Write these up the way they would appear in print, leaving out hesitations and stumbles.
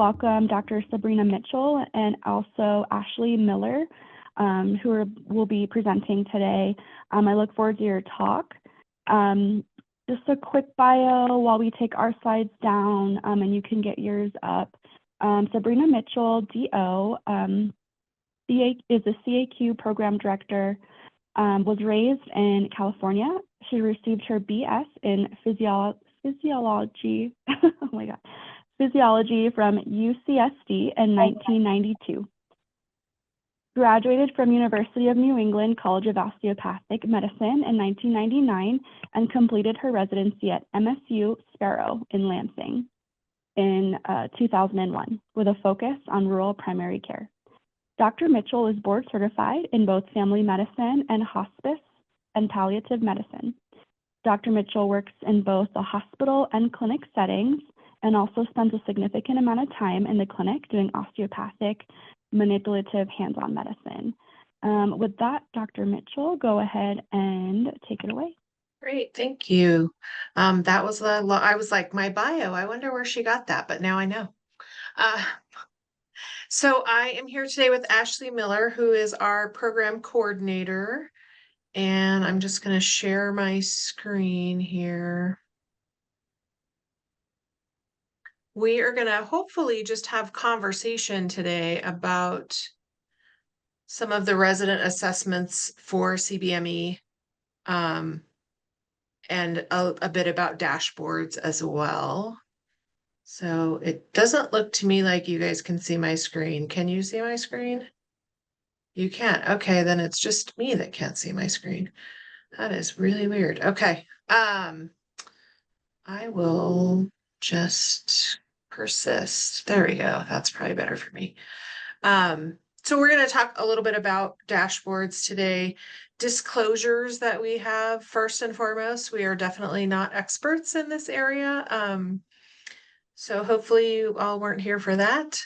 welcome Dr. Sabrina Mitchell and also Ashley Miller, will be presenting today. I look forward to your talk. Just a quick bio while we take our slides down, and you can get yours up. Sabrina Mitchell, DO, is a CAQ program director, was raised in California. She received her BS in physiology, oh my God, physiology from UCSD in 1992. Graduated from University of New England College of Osteopathic Medicine in 1999 and completed her residency at MSU Sparrow in Lansing in 2001 with a focus on rural primary care. Dr. Mitchell is board certified in both family medicine and hospice and palliative medicine. Dr. Mitchell works in both the hospital and clinic settings and also spends a significant amount of time in the clinic doing osteopathic manipulative hands-on medicine. With that, Dr. Mitchell, go ahead and take it away. Great, thank you. That was I was like, my bio, I wonder where she got that, but now I know. So I am here today with Ashley Miller, who is our program coordinator, and I'm just going to share my screen here. We are going to hopefully just have conversation today about some of the resident assessments for CBME, and a bit about dashboards as well. So it doesn't look to me like you guys can see my screen. Can you see my screen? You can't. Okay, then it's just me that can't see my screen. That is really weird. Okay. I will just persist. There we go. That's probably better for me. So we're going to talk a little bit about dashboards today. Disclosures that we have. First and foremost, we are definitely not experts in this area. So hopefully you all weren't here for that.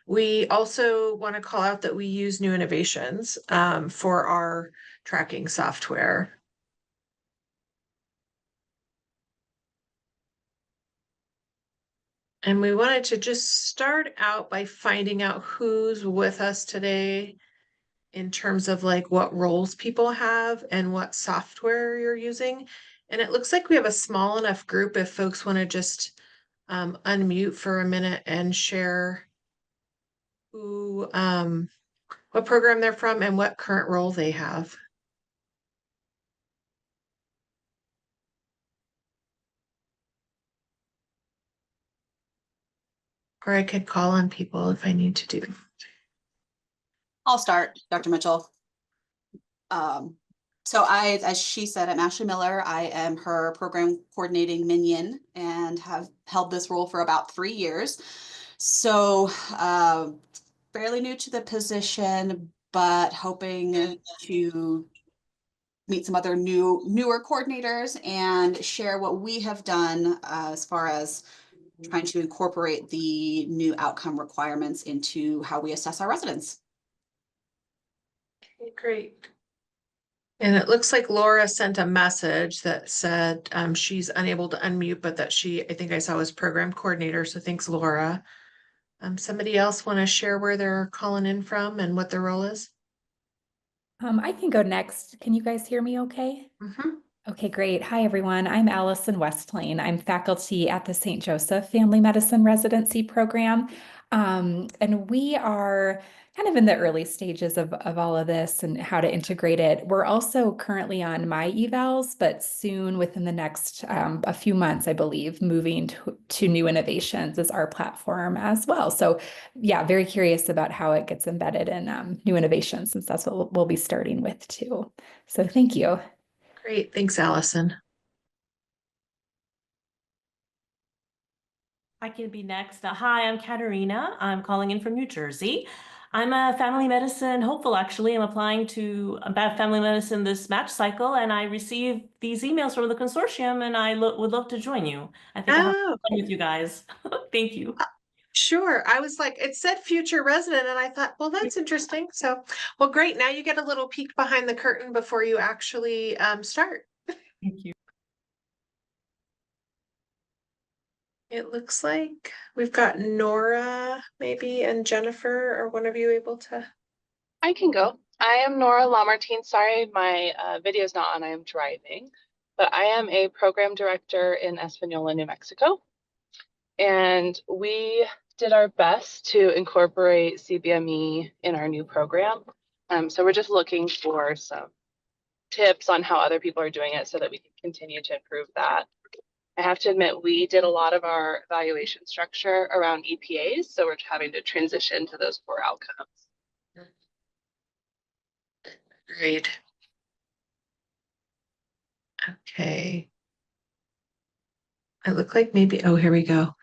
We also want to call out that we use New Innovations for our tracking software. And we wanted to just start out by finding out who's with us today in terms of like what roles people have and what software you're using. And it looks like we have a small enough group if folks want to just unmute for a minute and share who, what program they're from and what current role they have. Or I could call on people if I need to do. I'll start, Dr. Mitchell. So as she said, I'm Ashley Miller. I am her program coordinating minion and have held this role for about 3 years. So fairly new to the position, but hoping to meet some other newer coordinators and share what we have done as far as trying to incorporate the new outcome requirements into how we assess our residents. Okay, great. And it looks like Laura sent a message that said she's unable to unmute, but that I think I saw was program coordinator. So thanks, Laura. Somebody else want to share where they're calling in from and what their role is? I can go next. Can you guys hear me okay? Mm-hmm. Okay, great. Hi, everyone. I'm Allison Westlane. I'm faculty at the St. Joseph Family Medicine Residency Program. And we are kind of in the early stages of all of this and how to integrate it. We're also currently on my evals, but soon within the next a few months, I believe, moving to New Innovations as our platform as well. So yeah, very curious about how it gets embedded in New Innovations, since that's what we'll be starting with too. So thank you. Great. Thanks, Allison. I can be next. Hi, I'm Katerina. I'm calling in from New Jersey. I'm a family medicine hopeful, actually. I'm applying to about family medicine this match cycle, and I received these emails from the consortium, and I would love to join you. I think I'll have fun with you guys. Thank you. Sure. I was like, it said future resident, and I thought, well, that's interesting. So, well, great. Now you get a little peek behind the curtain before you actually start. Thank you. It looks like we've got Nora maybe and Jennifer. Are one of you able to? I can go. I am Nora Lamartine. Sorry, my video is not on. I am driving, but I am a program director in Espanola, New Mexico. And we did our best to incorporate CBME in our new program. So we're just looking for some tips on how other people are doing it so that we can continue to improve that. I have to admit, we did a lot of our evaluation structure around EPAs, so we're having to transition to those 4 outcomes. Great. Okay. I look like maybe, oh, here we go.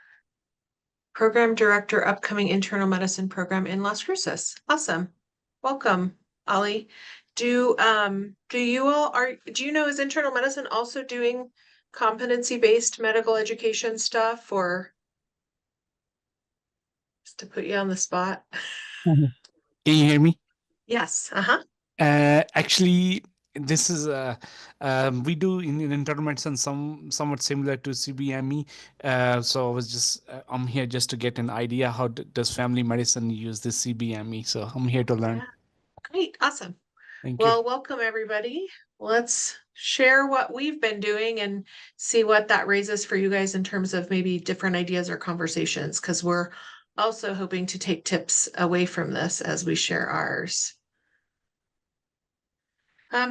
Program director, upcoming internal medicine program in Las Cruces. Awesome. Welcome, Ollie. Do you know, is internal medicine also doing competency-based medical education stuff, or just to put you on the spot? Can you hear me? Yes. Actually, this is we do in internal medicine somewhat similar to CBME. So I was just I'm here just to get an idea how does family medicine use this CBME. So I'm here to learn. Yeah. Great. Awesome. Thank Well, you. welcome everybody. Let's share what we've been doing and see what that raises for you guys in terms of maybe different ideas or conversations, because we're also hoping to take tips away from this as we share ours.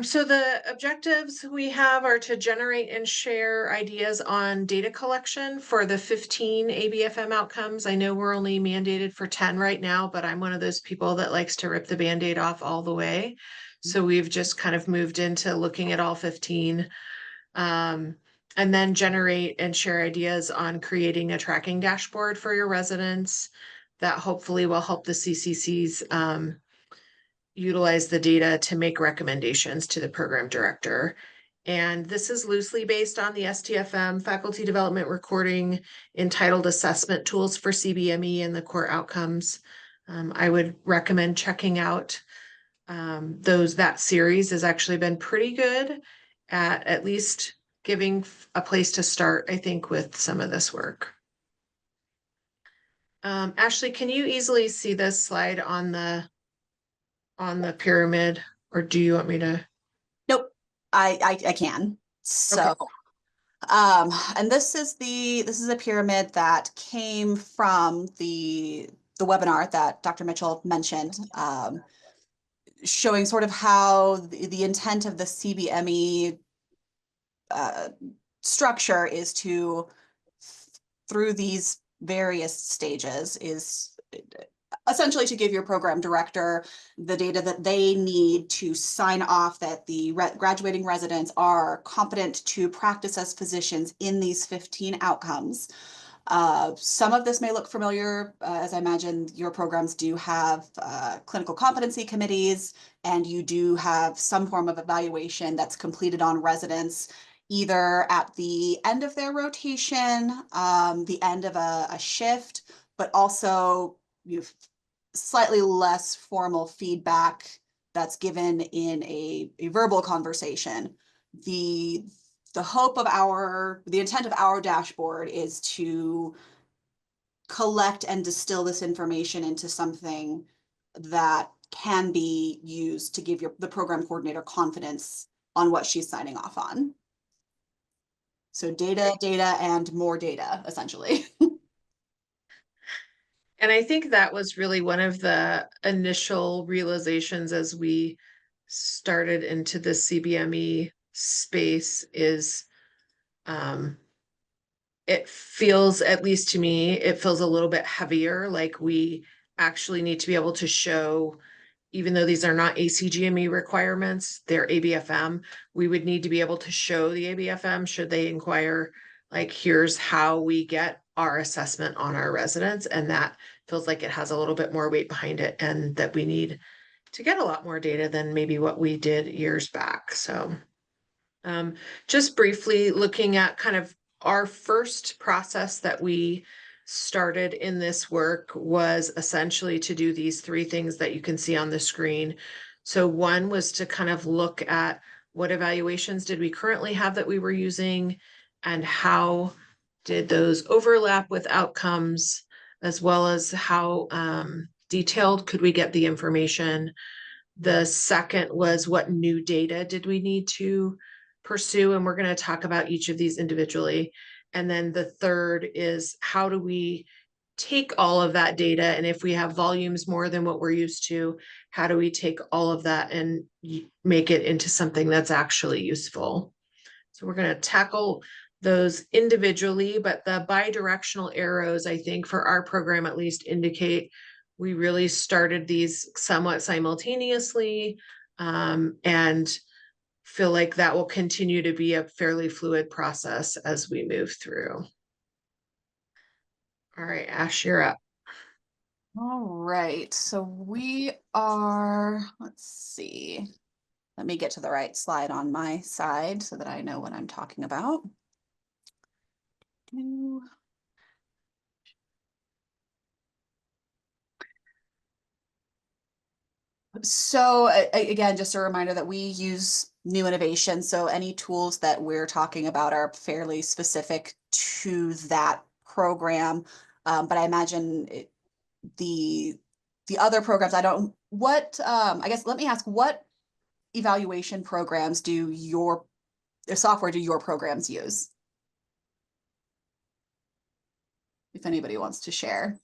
So the objectives we have are to generate and share ideas on data collection for the 15 ABFM outcomes. I know we're only mandated for 10 right now, but I'm one of those people that likes to rip the Band-Aid off all the way. So we've just kind of moved into looking at all 15, and then generate and share ideas on creating a tracking dashboard for your residents that hopefully will help the CCCs utilize the data to make recommendations to the program director. And this is loosely based on the STFM faculty development recording entitled Assessment Tools for CBME and the Core Outcomes. I would recommend checking out that series has actually been pretty good at least giving a place to start, I think, with some of this work. Ashley, can you easily see this slide on the pyramid, or do you want me to? Nope, I can. So, Okay. And this is a pyramid that came from the webinar that Dr. Mitchell mentioned, showing sort of how the intent of the CBME structure is to, through these various stages, is essentially to give your program director the data that they need to sign off that the graduating residents are competent to practice as physicians in these 15 outcomes. Some of this may look familiar, as I imagine your programs do have clinical competency committees, and you do have some form of evaluation that's completed on residents, either at the end of their rotation, the end of a shift, but also you've slightly less formal feedback that's given in a verbal conversation. The hope of the intent of our dashboard is to collect and distill this information into something that can be used to give the program coordinator confidence on what she's signing off on. So data, and more data, essentially. And I think that was really one of the initial realizations as we started into the CBME space is it feels, at least to me, it feels a little bit heavier. Like we actually need to be able to show, even though these are not ACGME requirements, they're ABFM, we would need to be able to show the ABFM should they inquire, like, here's how we get our assessment on our residents. And that feels like it has a little bit more weight behind it, and that we need to get a lot more data than maybe what we did years back. So just briefly looking at kind of our first process that we started in this work was essentially to do these 3 things that you can see on the screen. So one was to kind of look at what evaluations did we currently have that we were using, and how Did those overlap with outcomes, as well as how detailed could we get the information? The second was what new data did we need to pursue? And we're going to talk about each of these individually. And then the third is how do we take all of that data, and if we have volumes more than what we're used to, how do we take all of that and make it into something that's actually useful? So we're going to tackle those individually, but the bidirectional arrows, I think for our program at least, indicate we really started these somewhat simultaneously, and feel like that will continue to be a fairly fluid process as we move through. All right, Ash, you're up. All right, so we are, let's see. Let me get to the right slide on my side so that I know what I'm talking about. So again, just a reminder that we use new innovation. So any tools that we're talking about are fairly specific to that program. But I imagine the other programs, I don't, what, I guess, let me ask, what evaluation programs do your software do your programs use? If anybody wants to share.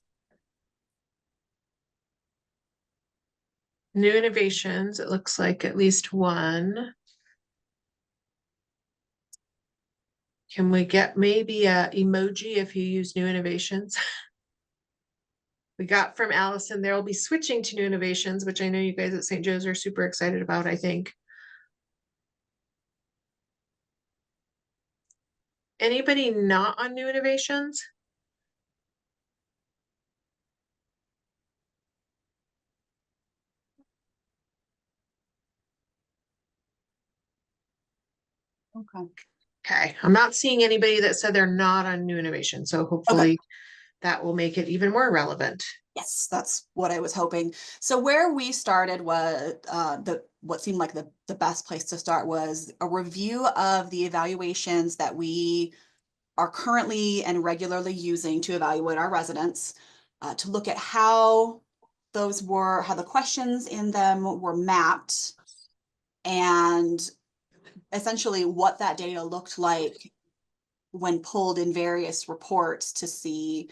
New innovations, it looks like at least one. Can we get maybe a emoji if you use new innovations? We got from Allison, there will be switching to new innovations, which I know you guys at St. Joe's are super excited about, I think. Anybody not on new innovations? Okay. Okay, I'm not seeing anybody that said they're not on new innovation, so hopefully that will make it even more relevant. Yes, that's what I was hoping. So where we started was what seemed like the best place to start was a review of the evaluations that we are currently and regularly using to evaluate our residents, to look at how the questions in them were mapped, and essentially what that data looked like when pulled in various reports to see,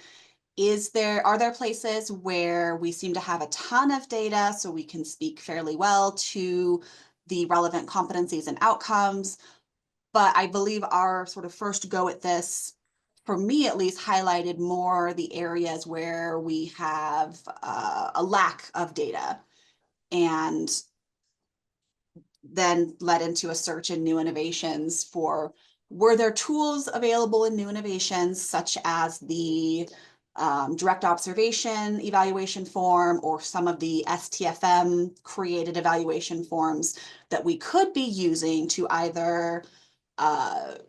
are there places where we seem to have a ton of data so we can speak fairly well to the relevant competencies and outcomes? But I believe our sort of first go at this, for me at least, highlighted more the areas where we have a lack of data, and then led into a search in new innovations for, were there tools available in new innovations such as the direct observation evaluation form or some of the STFM created evaluation forms that we could be using to either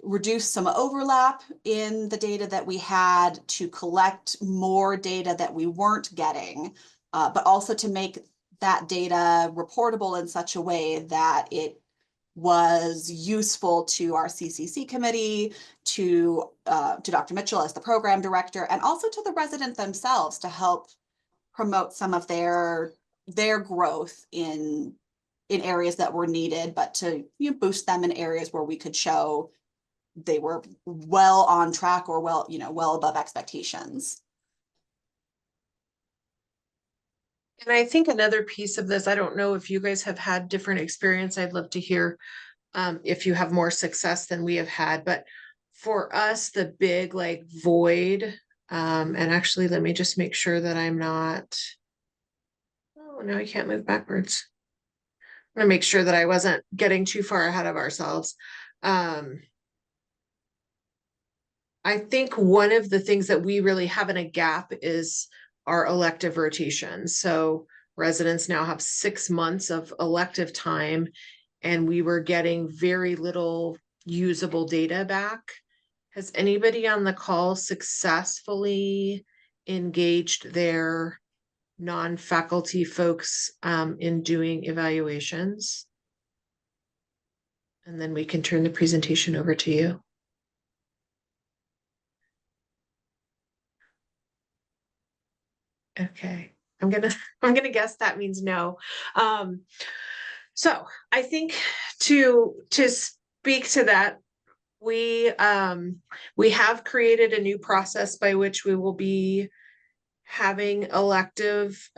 reduce some overlap in the data that we had, to collect more data that we weren't getting, but also to make that data reportable in such a way that it was useful to our CCC committee, to Dr. Mitchell as the program director, and also to the resident themselves to help promote some of their growth in areas that were needed, but to boost them in areas where we could show they were well on track or well above expectations. And I think another piece of this, I don't know if you guys have had different experience. I'd love to hear if you have more success than we have had. But for us, the big void, and actually, let me just make sure that I'm not, oh, no, I can't move backwards. I'm gonna make sure that I wasn't getting too far ahead of ourselves. I think one of the things that we really have in a gap is our elective rotation. So residents now have 6 months of elective time, and we were getting very little usable data back. Has anybody on the call successfully engaged their non-faculty folks in doing evaluations? And then we can turn the presentation over to you. Okay. I'm gonna guess that means no. So I think to speak to that, we have created a new process by which we will be having elective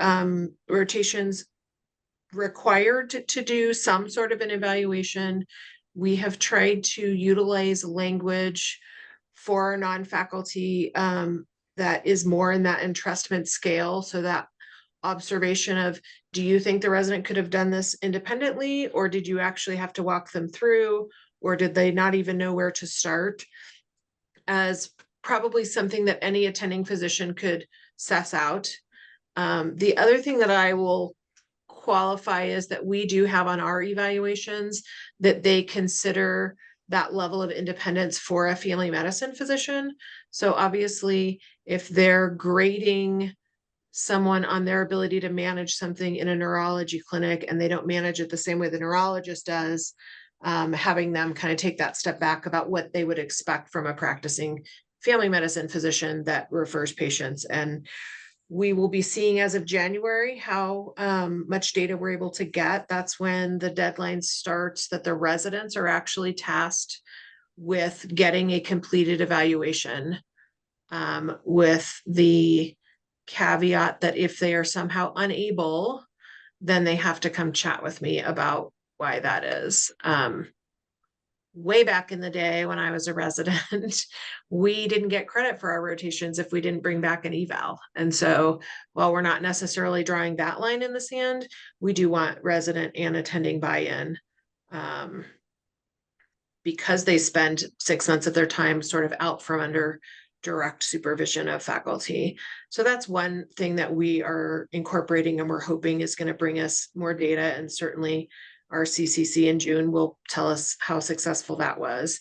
rotations required to do some sort of an evaluation. We have tried to utilize language for our non-faculty that is more in that entrustment scale. So that observation of, do you think the resident could have done this independently, or did you actually have to walk them through, or did they not even know where to start, as probably something that any attending physician could suss out. The other thing that I will qualify is that we do have on our evaluations that they consider that level of independence for a family medicine physician. So obviously, if they're grading someone on their ability to manage something in a neurology clinic and they don't manage it the same way the neurologist does, having them kind of take that step back about what they would expect from a practicing family medicine physician that refers patients. And we will be seeing as of January how much data we're able to get. That's when the deadline starts, that the residents are actually tasked with getting a completed evaluation, with the caveat that if they are somehow unable, then they have to come chat with me about why that is. Way back in the day when I was a resident, we didn't get credit for our rotations if we didn't bring back an eval. And so while we're not necessarily drawing that line in the sand, we do want resident and attending buy-in, because they spend 6 months of their time sort of out from under direct supervision of faculty. So that's one thing that we are incorporating and we're hoping is going to bring us more data, and certainly our CCC in June will tell us how successful that was.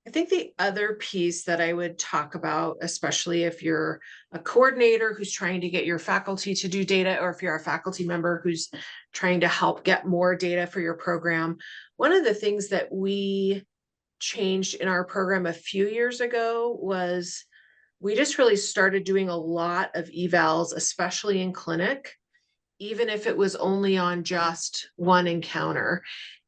I think the other piece that I would talk about, especially if you're a coordinator who's trying to get your faculty to do data, or if you're a faculty member who's trying to help get more data for your program, one of the things that we changed in our program a few years ago was we just really started doing a lot of evals, especially in clinic, even if it was only on just one encounter.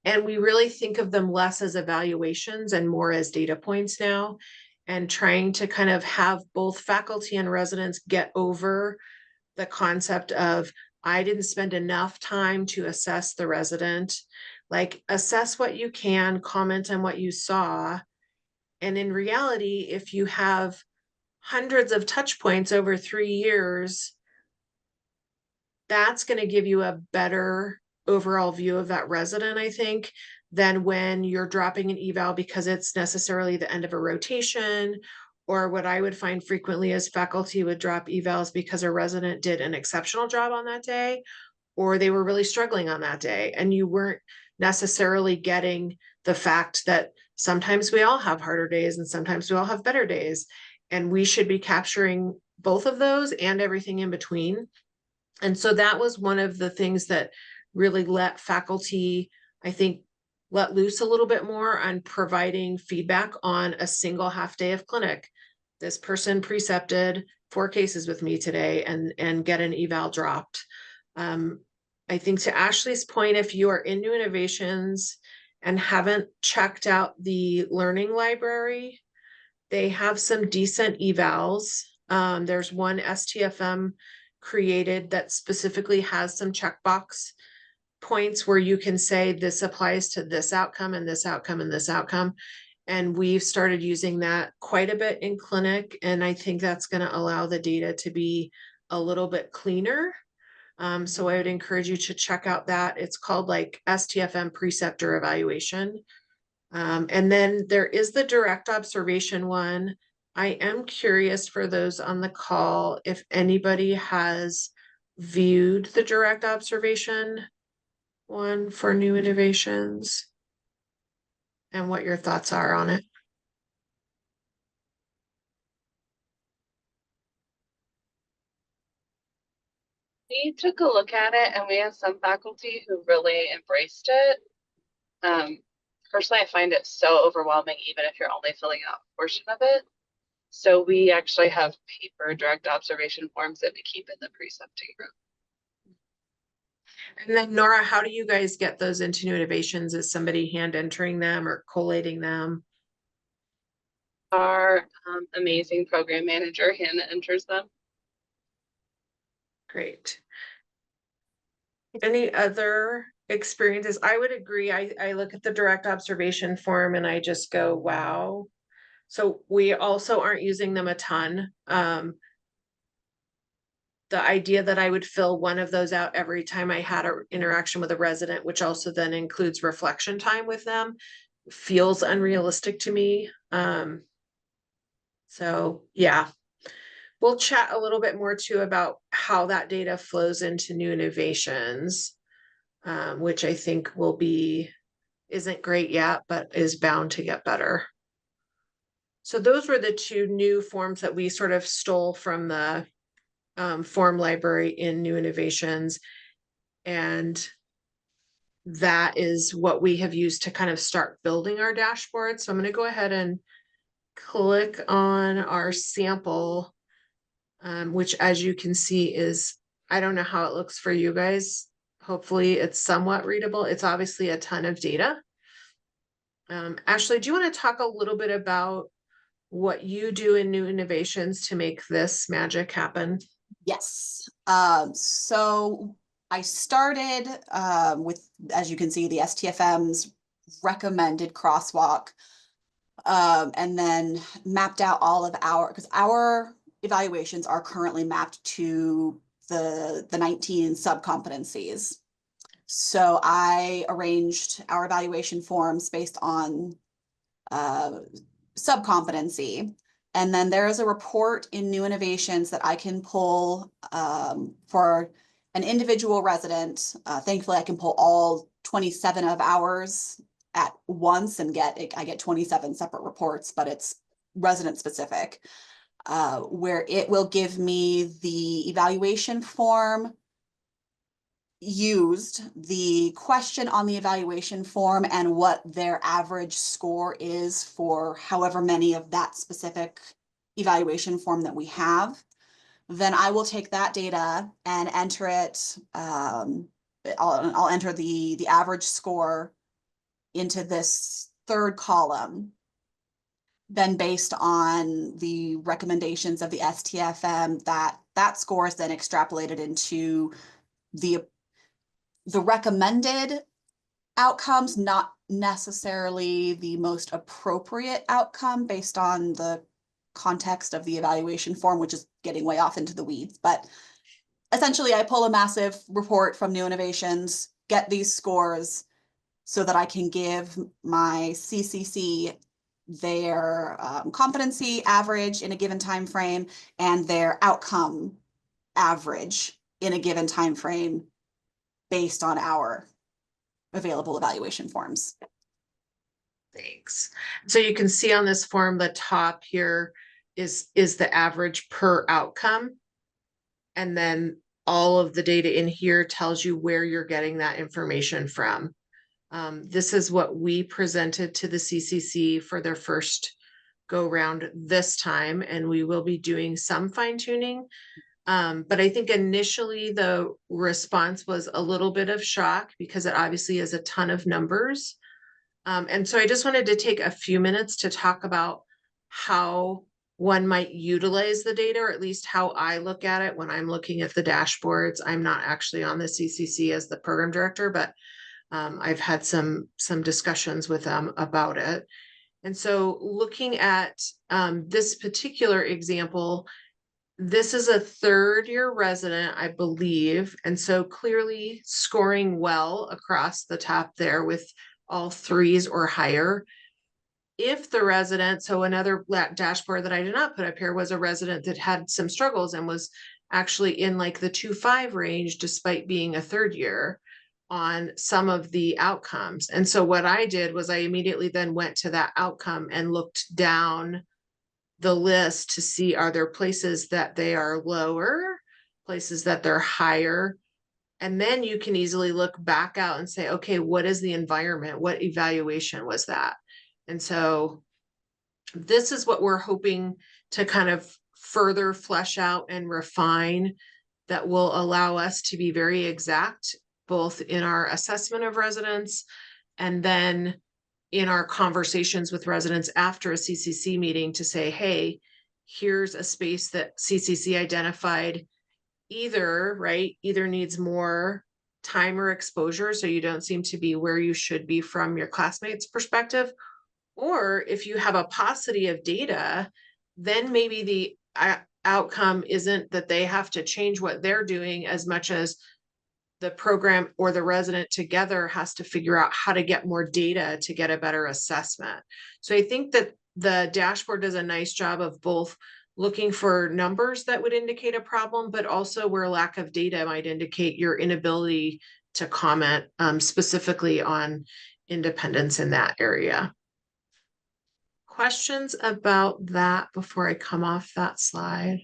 And we really think of them less as evaluations and more as data points now, and trying to kind of have both faculty and residents get over the concept of, I didn't spend enough time to assess the resident. Like, assess what you can, comment on what you saw. And in reality, if you have hundreds of touch points over 3 years, that's going to give you a better overall view of that resident, I think, than when you're dropping an eval because it's necessarily the end of a rotation, or what I would find frequently is faculty would drop evals because a resident did an exceptional job on that day, or they were really struggling on that day, and you weren't necessarily getting the fact that sometimes we all have harder days and sometimes we all have better days, and we should be capturing both of those and everything in between. And so that was one of the things that really let faculty, I think, let loose a little bit more on providing feedback on a single half day of clinic. This person precepted 4 cases with me today and get an eval dropped. I think to Ashley's point, if you are in new innovations and haven't checked out the learning library, they have some decent evals. There's one STFM created that specifically has some checkbox points where you can say this applies to this outcome and this outcome and this outcome. And we've started using that quite a bit in clinic. And I think that's going to allow the data to be a little bit cleaner. So I would encourage you to check out that. It's called like STFM preceptor evaluation. And then there is the direct observation one. I am curious for those on the call if anybody has viewed the direct observation one for new innovations and what your thoughts are on it. We took a look at it and we had some faculty who really embraced it. Personally, I find it so overwhelming, even if you're only filling out a portion of it. So we actually have paper direct observation forms that we keep in the precepting room. And then Nora, how do you guys get those into New Innovations? Is somebody hand entering them or collating them? Our amazing program manager hand enters them. Great. Any other experiences? I would agree. I look at the direct observation form and I just go, wow. So we also aren't using them a ton. The idea that I would fill one of those out every time I had an interaction with a resident, which also then includes reflection time with them, feels unrealistic to me. So yeah, we'll chat a little bit more too about how that data flows into New Innovations, which I think isn't great yet, but is bound to get better. So those were the two new forms that we sort of stole from the form library in New Innovations. And that is what we have used to kind of start building our dashboard. So I'm going to go ahead and click on our sample, which as you can see is, I don't know how it looks for you guys. Hopefully it's somewhat readable. It's obviously a ton of data. Ashley, do you want to talk a little bit about what you do in New Innovations to make this magic happen? Yes. So I started with, as you can see, the STFM's recommended crosswalk, and then mapped out all of because our evaluations are currently mapped to the 19 sub-competencies. So I arranged our evaluation forms based on sub-competency. And then there is a report in New Innovations that I can pull for an individual resident. Thankfully, I can pull all 27 of ours at once and I get 27 separate reports, but it's resident specific, where it will give me the evaluation form used, the question on the evaluation form, and what their average score is for however many of that specific evaluation form that we have. Then I will take that data and enter it. I'll enter the average score into this third column. Then based on the recommendations of the STFM, that score is then extrapolated into the recommended outcomes, not necessarily the most appropriate outcome based on the context of the evaluation form, which is getting way off into the weeds. But essentially, I pull a massive report from New Innovations, get these scores so that I can give my CCC their competency average in a given time frame and their outcome average in a given time frame based on our available evaluation forms. Thanks. So you can see on this form, the top here is the average per outcome. And then all of the data in here tells you where you're getting that information from. This is what we presented to the CCC for their first go round this time, and we will be doing some fine tuning. But I think initially the response was a little bit of shock because it obviously is a ton of numbers. And so I just wanted to take a few minutes to talk about how one might utilize the data, or at least how I look at it when I'm looking at the dashboards. I'm not actually on the CCC as the program director, but I've had some discussions with them about it. And so looking at this particular example, this is a third-year resident, I believe, and so clearly scoring well across the top there with all threes or higher. If the resident, so another dashboard that I did not put up here was a resident that had some struggles and was actually in like the 2.5 range despite being a third year on some of the outcomes. And so what I did was I immediately then went to that outcome and looked down the list to see, are there places that they are lower, places that they're higher? And then you can easily look back out and say, okay, what is the environment? What evaluation was that? And so this is what we're hoping to kind of further flesh out and refine that will allow us to be very exact, both in our assessment of residents and then in our conversations with residents after a CCC meeting to say, hey, here's a space that CCC identified either needs more time or exposure, so you don't seem to be where you should be from your classmates' perspective, or if you have a paucity of data, then maybe the outcome isn't that they have to change what they're doing as much as the program or the resident together has to figure out how to get more data to get a better assessment. So I think that the dashboard does a nice job of both looking for numbers that would indicate a problem, but also where lack of data might indicate your inability to comment specifically on independence in that area. Questions about that before I come off that slide?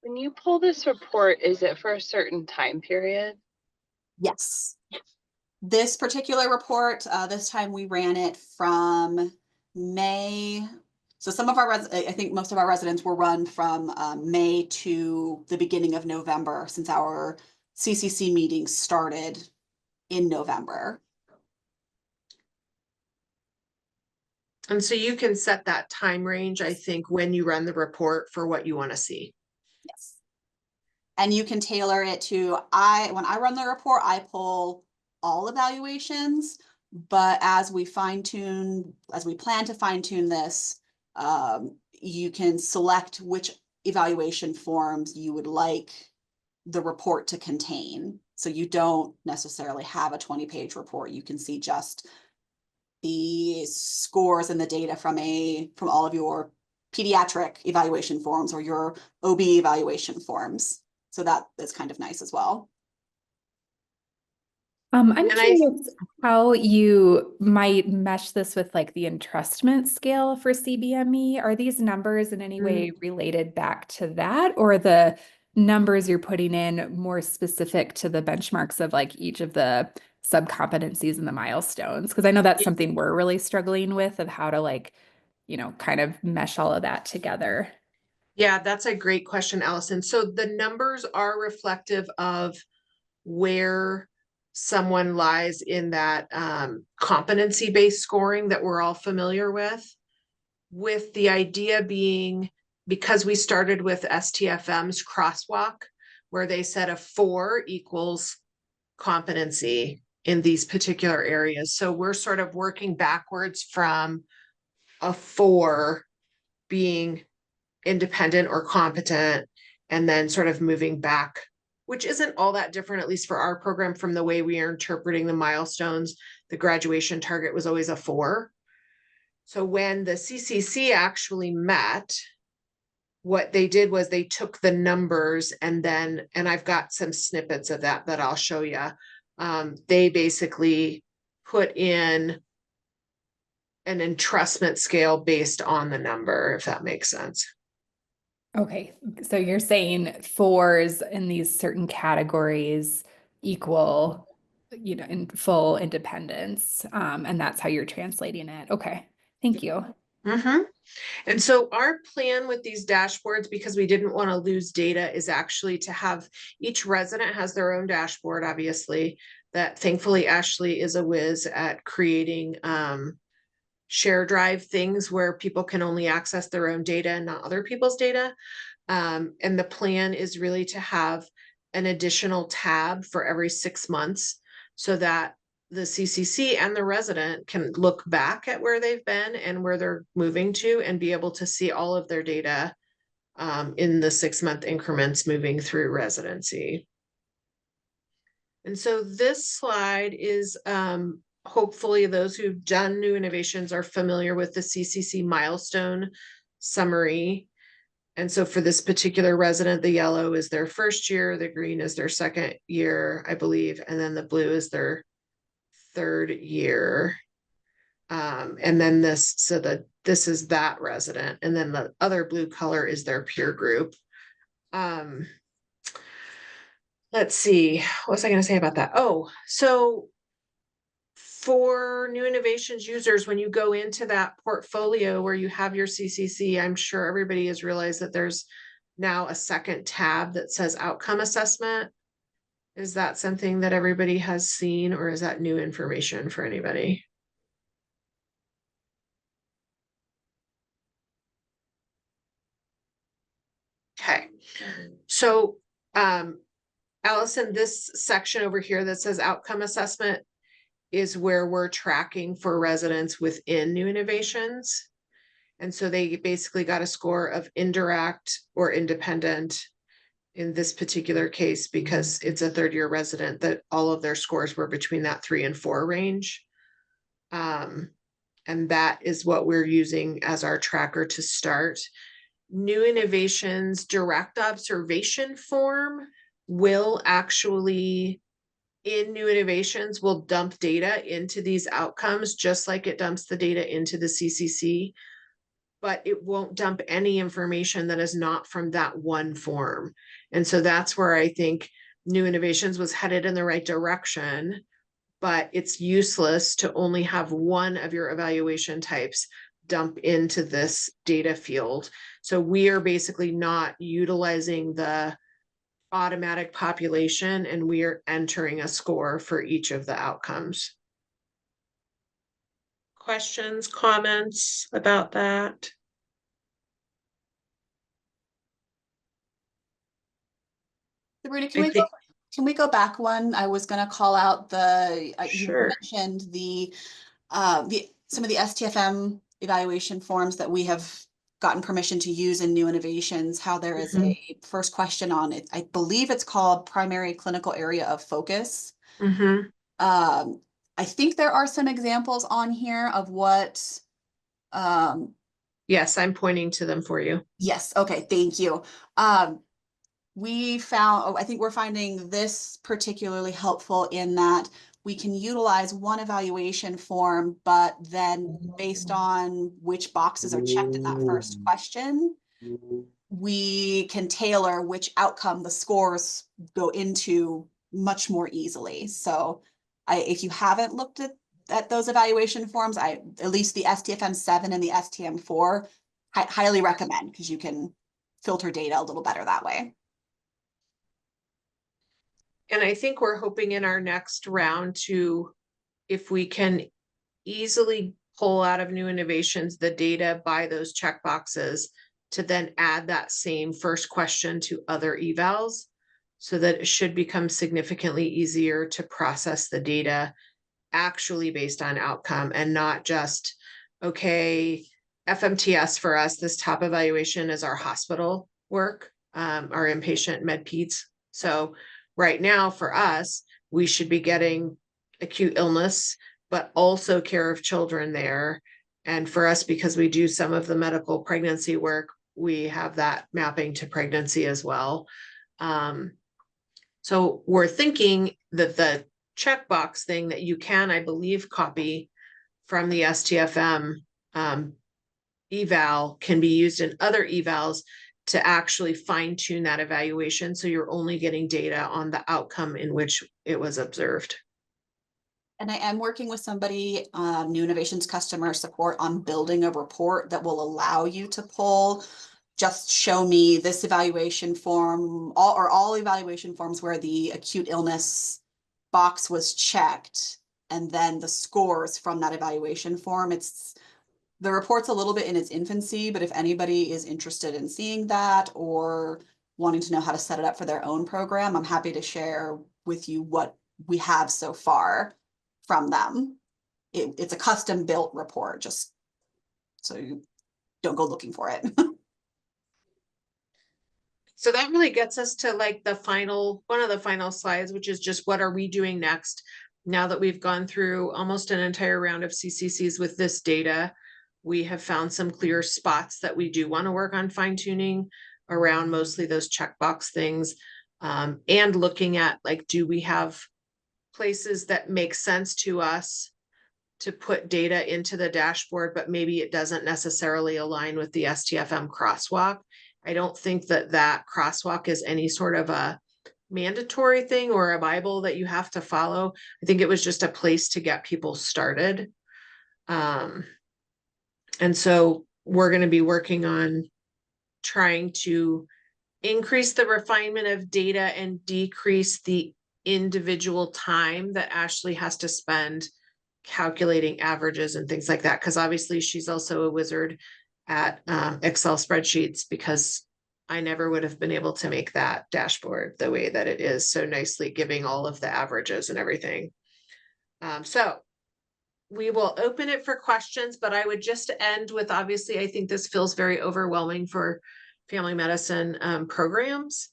When you pull this report, is it for a certain time period? Yes. This particular report, this time we ran it from May. So some of our, I think most of our residents were run from May to the beginning of November, since our CCC meetings started in November. And so you can set that time range, I think, when you run the report for what you want to see. Yes. And you can tailor it to, when I run the report, I pull all evaluations, but as we plan to fine tune this, you can select which evaluation forms you would like the report to contain. So you don't necessarily have a 20-page report. You can see just the scores and the data from all of your pediatric evaluation forms or your OB evaluation forms. So that is kind of nice as well. I'm curious how you might mesh this with like the entrustment scale for CBME. Are these numbers in any way related back to that, or the numbers you're putting in more specific to the benchmarks of like each of the sub-competencies and the milestones? Because I know that's something we're really struggling with, of how to like, kind of mesh all of that together. Yeah, that's a great question, Allison. So the numbers are reflective of where someone lies in that competency-based scoring that we're all familiar with the idea being, because we started with STFM's crosswalk, where they said a 4 equals competency in these particular areas. So we're sort of working backwards from a 4 being independent or competent, and then sort of moving back, which isn't all that different, at least for our program, from the way we are interpreting the milestones. The graduation target was always a 4. So when the CCC actually met, what they did was they took the numbers and I've got some snippets of that I'll show you. They basically put in an entrustment scale based on the number, if that makes sense. Okay, so you're saying 4s in these certain categories equal, in full independence, and that's how you're translating it. Okay, thank you. And so our plan with these dashboards, because we didn't want to lose data, is actually to have each resident has their own dashboard, obviously, that thankfully Ashley is a whiz at creating share drive things where people can only access their own data and not other people's data. And the plan is really to have an additional tab for every 6 months so that the CCC and the resident can look back at where they've been and where they're moving to and be able to see all of their data in the 6-month increments moving through residency. And so this slide is hopefully those who've done new innovations are familiar with the CCC milestone summary. And so for this particular resident, the yellow is their first year, the green is their second year, I believe, and then the blue is their 3rd year. And then this is that resident, and then the other blue color is their peer group. Let's see, what was I going to say about that? Oh, so For new innovations users, when you go into that portfolio where you have your CCC, I'm sure everybody has realized that there's now a second tab that says outcome assessment. Is that something that everybody has seen, or is that new information for anybody? Okay, so Allison, this section over here that says outcome assessment is where we're tracking for residents within new innovations. And so they basically got a score of indirect or independent in this particular case, because it's a third-year resident, that all of their scores were between that 3 and 4 range. And that is what we're using as our tracker to start. New innovations direct observation form will actually, in new innovations, will dump data into these outcomes, just like it dumps the data into the CCC, but it won't dump any information that is not from that one form. And so that's where I think new innovations was headed in the right direction, but it's useless to only have one of your evaluation types dump into this data field. So we are basically not utilizing the automatic population, and we are entering a score for each of the outcomes. Questions, comments about that? Sabrina, can we go back one? I was going to call out the Sure. you mentioned the some of the STFM evaluation forms that we have gotten permission to use in new innovations, how there is a first question on it. I believe it's called primary clinical area of focus. I think there are some examples on here of what. Yes, I'm pointing to them for you. Yes. Okay. Thank you. We found, I think we're finding this particularly helpful in that we can utilize one evaluation form, but then based on which boxes are checked in that first question, we can tailor which outcome the scores go into much more easily. So if you haven't looked at those evaluation forms, at least the STFM 7 and the STM 4, I highly recommend, because you can filter data a little better that way. And I think we're hoping in our next round to, if we can easily pull out of new innovations the data by those checkboxes, to then add that same first question to other evals, so that it should become significantly easier to process the data actually based on outcome, and not just, okay, FMTS for us, this top evaluation is our hospital work, our inpatient med peds. So right now for us, we should be getting acute illness, but also care of children there. And for us, because we do some of the medical pregnancy work, we have that mapping to pregnancy as well. So we're thinking that the checkbox thing that you can, I believe, copy from the STFM eval can be used in other evals to actually fine tune that evaluation. So you're only getting data on the outcome in which it was observed. And I am working with somebody, New Innovations customer support, on building a report that will allow you to pull, just show me this evaluation form, all evaluation forms where the acute illness box was checked, and then the scores from that evaluation form. The report's a little bit in its infancy, but if anybody is interested in seeing that or wanting to know how to set it up for their own program, I'm happy to share with you what we have so far from them. It's a custom built report, just so you don't go looking for it. So that really gets us to like one of the final slides, which is just what are we doing next? Now that we've gone through almost an entire round of CCCs with this data, we have found some clear spots that we do want to work on fine tuning around mostly those checkbox things, and looking at, like, do we have places that make sense to us to put data into the dashboard, but maybe it doesn't necessarily align with the STFM crosswalk. I don't think that crosswalk is any sort of a mandatory thing or a Bible that you have to follow. I think it was just a place to get people started. And so we're going to be working on trying to increase the refinement of data and decrease the individual time that Ashley has to spend calculating averages and things like that. Because obviously she's also a wizard at Excel spreadsheets, because I never would have been able to make that dashboard the way that it is so nicely, giving all of the averages and everything. So we will open it for questions, but I would just end with, obviously, I think this feels very overwhelming for family medicine programs.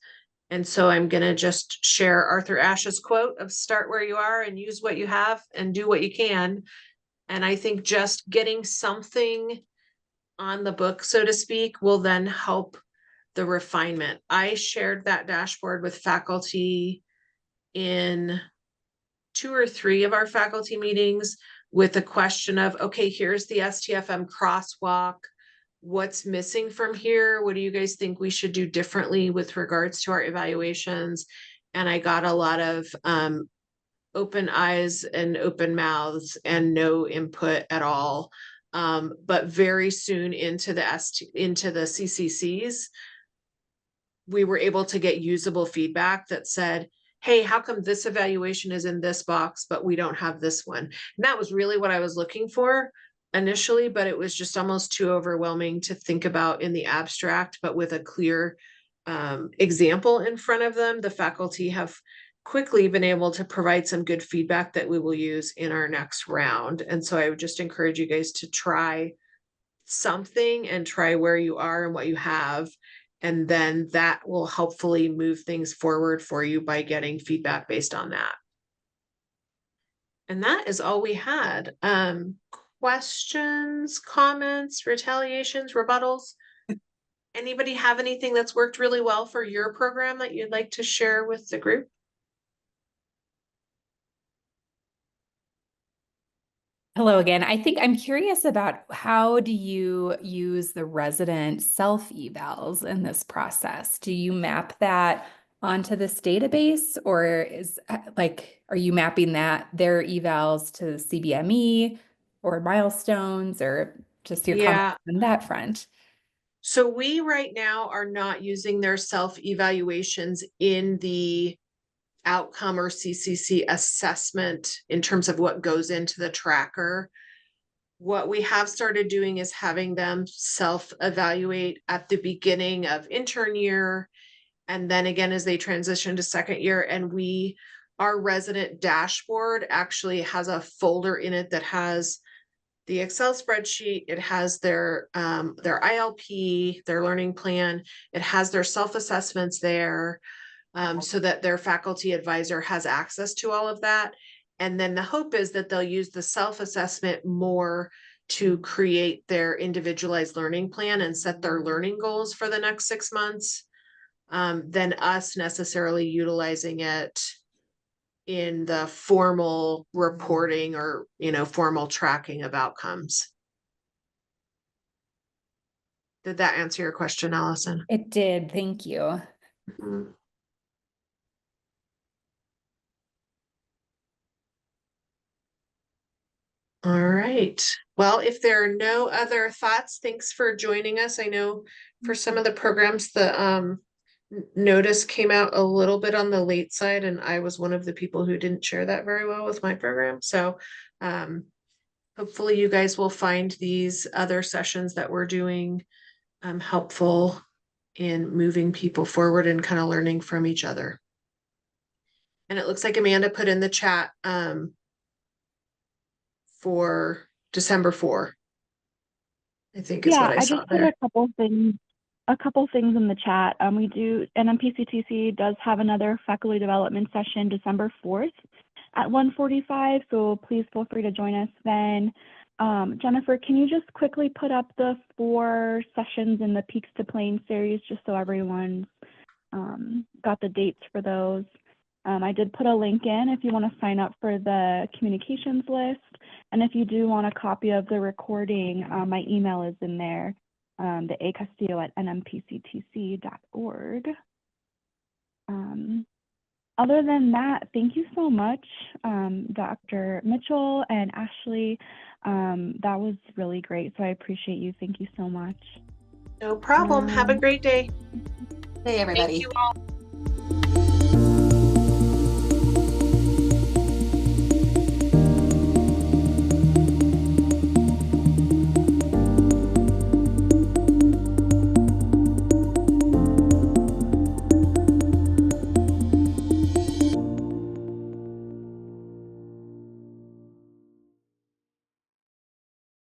And so I'm going to just share Arthur Ashe's quote of start where you are and use what you have and do what you can. And I think just getting something on the book, so to speak, will then help the refinement. I shared that dashboard with faculty in 2 or 3 of our faculty meetings with a question of, okay, here's the STFM crosswalk. What's missing from here? What do you guys think we should do differently with regards to our evaluations? And I got a lot of open eyes and open mouths and no input at all. But very soon into the CCCs, we were able to get usable feedback that said, hey, how come this evaluation is in this box, but we don't have this one? And that was really what I was looking for initially, but it was just almost too overwhelming to think about in the abstract. But with a clear example in front of them, the faculty have quickly been able to provide some good feedback that we will use in our next round. And so I would just encourage you guys to try something and try where you are and what you have. And then that will hopefully move things forward for you by getting feedback based on that. And that is all we had. Questions, comments, retaliations, rebuttals? Anybody have anything that's worked really well for your program that you'd like to share with the group? Hello again. I think I'm curious about how do you use the resident self-evals in this process? Do you map that onto this database, or are you mapping their evals to CBME or milestones, or just your comments on that front? So we right now are not using their self-evaluations in the outcome or CCC assessment in terms of what goes into the tracker. What we have started doing is having them self-evaluate at the beginning of intern year, and then again as they transition to second year. And our resident dashboard actually has a folder in it that has the Excel spreadsheet. It has their ILP, their learning plan. It has their self-assessments there, so that their faculty advisor has access to all of that. And then the hope is that they'll use the self-assessment more to create their individualized learning plan and set their learning goals for the next 6 months, than us necessarily utilizing it in the formal reporting or, formal tracking of outcomes. Did that answer your question, Allison? It did. Thank you. Mm-hmm. All right. Well, if there are no other thoughts, thanks for joining us. I know for some of the programs, the notice came out a little bit on the late side, and I was one of the people who didn't share that very well with my program. So hopefully you guys will find these other sessions that we're doing helpful in moving people forward and kind of learning from each other. And it looks like Amanda put in the chat for December 4. I think is what I saw just put there. a couple things in the chat. NMPCTC does have another faculty development session December 4th at 1:45, so please feel free to join us then. Jennifer, can you just quickly put up the 4 sessions in the Peaks to Plains series, just so everyone's got the dates for those? I did put a link in if you want to sign up for the communications list. And if you do want a copy of the recording, my email is in there, the acastillo@nmpctc.org. other than that, thank you so much, Dr. Mitchell and Ashley. That was really great. So I appreciate you. Thank you so much. No problem. Have a great day. Hey, everybody. Thank you all.